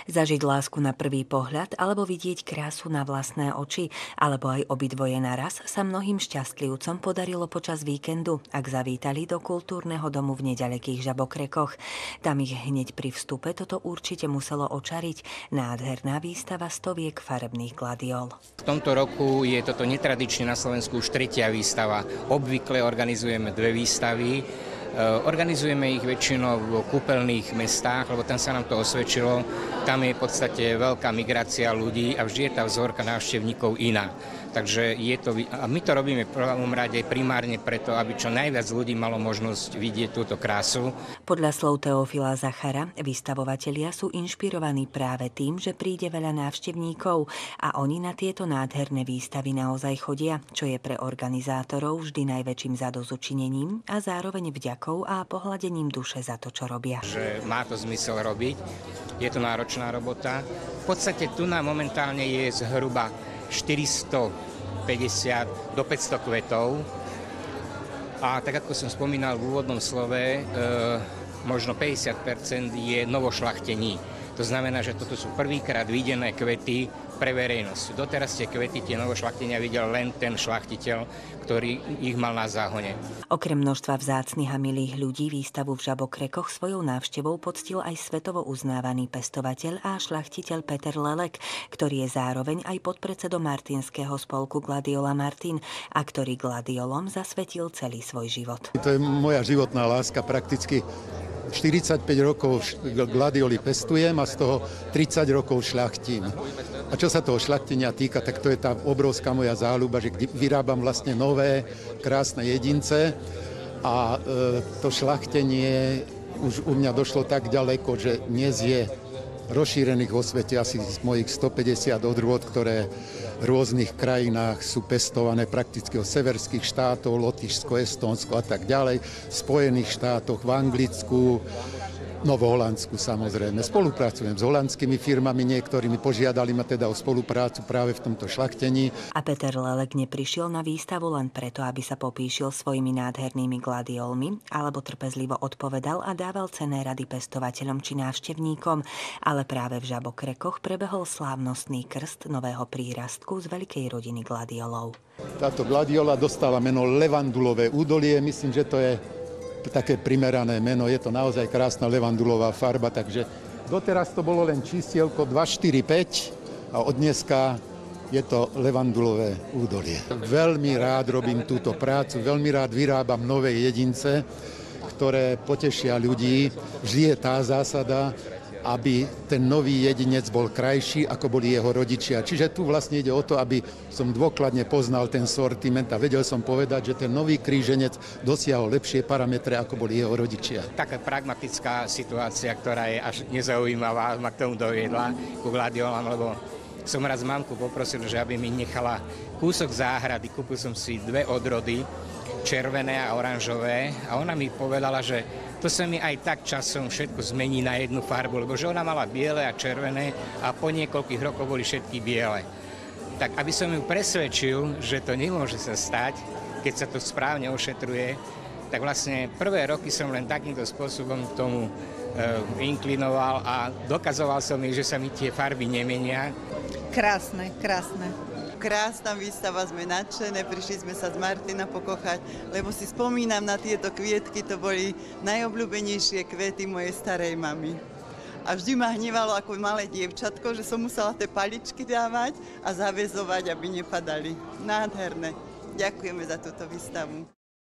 Zažiť lásku na prvý pohľad alebo vidieť krásu na vlastné oči, alebo aj obidvoje naraz sa mnohým šťastlivcom podarilo počas víkendu, ak zavítali do kultúrneho domu v neďalekých Žabokrekoch. Tam ich hneď pri vstupe toto určite muselo očariť. Nádherná výstava stoviek farebných gladiol. V tomto roku je toto netradične na Slovensku už tretia výstava. Obvykle organizujeme dve výstavy. Organizujeme ich väčšinou v kúpeľných mestách, lebo tam sa nám to osvedčilo. Tam je v podstate veľká migrácia ľudí a vždy je tá vzorka návštevníkov iná. Takže a my to robíme v prvom rade primárne preto, aby čo najviac ľudí malo možnosť vidieť túto krásu. Podľa slov Teofila Zachara, vystavovatelia sú inšpirovaní práve tým, že príde veľa návštevníkov a oni na tieto nádherné výstavy naozaj chodia, čo je pre organizátorov vždy najväčším zadozučinením a zároveň vďakou a pohľadením duše za to, čo robia. Že má to zmysel robiť, je to náročná robota. V podstate tu nám momentálne je zhruba 450 do 500 kvetov. A tak ako som spomínal v úvodnom slove, možno 50% je novošľachtení. To znamená, že toto sú prvýkrát videné kvety pre verejnosť. Doteraz tie kvety, tie novošľachtenia videl len ten šľachtiteľ, ktorý ich mal na záhone. Okrem množstva vzácnych a milých ľudí výstavu v Žabokrekoch svojou návštevou poctil aj svetovo uznávaný pestovateľ a šľachtiteľ Peter Lelek, ktorý je zároveň aj podpredsedom Martinského spolku Gladiola Martin a ktorý gladiolom zasvetil celý svoj život. To je moja životná láska, prakticky 45 rokov gladioli pestujem a z toho 30 rokov šľachtím. A čo sa toho šľachtenia týka, tak to je tá obrovská moja záľuba, že vyrábam vlastne nové, krásne jedince a to šľachtenie už u mňa došlo tak ďaleko, že dnes je rozšírených vo svete asi z mojich 150 odrôd, ktoré v rôznych krajinách sú pestované prakticky od severských štátov, Lotyšsko, Estónsko a tak ďalej, v Spojených štátoch, v Anglicku, no v Holandsku samozrejme. Spolupracujem s holandskými firmami, niektorými požiadali ma teda o spoluprácu práve v tomto šľachtení. A Peter Lelek neprišiel na výstavu len preto, aby sa popíšil svojimi nádhernými gladiolmi, alebo trpezlivo odpovedal a dával cenné rady pestovateľom či návštevníkom, ale práve v Žabokrekoch prebehol slávnostný krst nového prírastku z veľkej rodiny gladiolov. Táto gladiola dostala meno Levandulové údolie, myslím, že to je také primerané meno, je to naozaj krásna levandulová farba, takže doteraz to bolo len čísielko 2, 4, 5 a od dneska je to levandulové údolie. Veľmi rád robím túto prácu, veľmi rád vyrábam nové jedince, ktoré potešia ľudí. Vždy je tá zásada, aby ten nový jedinec bol krajší, ako boli jeho rodičia. Čiže tu vlastne ide o to, aby som dôkladne poznal ten sortiment a vedel som povedať, že ten nový kríženec dosiahol lepšie parametre, ako boli jeho rodičia. Taká pragmatická situácia, ktorá je až nezaujímavá, ma k tomu doviedla ku gladiolám, lebo som raz mamku poprosil, že aby mi nechala kúsok záhrady. Kúpil som si dve odrody, červené a oranžové, a ona mi povedala, že to sa mi aj tak časom všetko zmení na jednu farbu, lebo že ona mala biele a červené a po niekoľkých rokoch boli všetky biele. Tak aby som ju presvedčil, že to nemôže sa stať, keď sa to správne ošetruje, tak vlastne prvé roky som len takýmto spôsobom k tomu inklinoval a dokazoval som jej, že sa mi tie farby nemenia. Krásne, krásne. Krásna výstava, sme nadšené, prišli sme sa z Martina pokochať, lebo si spomínam na tieto kvietky, to boli najobľúbenejšie kvety mojej starej mamy. A vždy ma hnevalo ako malé dievčatko, že som musela tie paličky dávať a zaväzovať, aby nepadali. Nádherné. Ďakujeme za túto výstavu.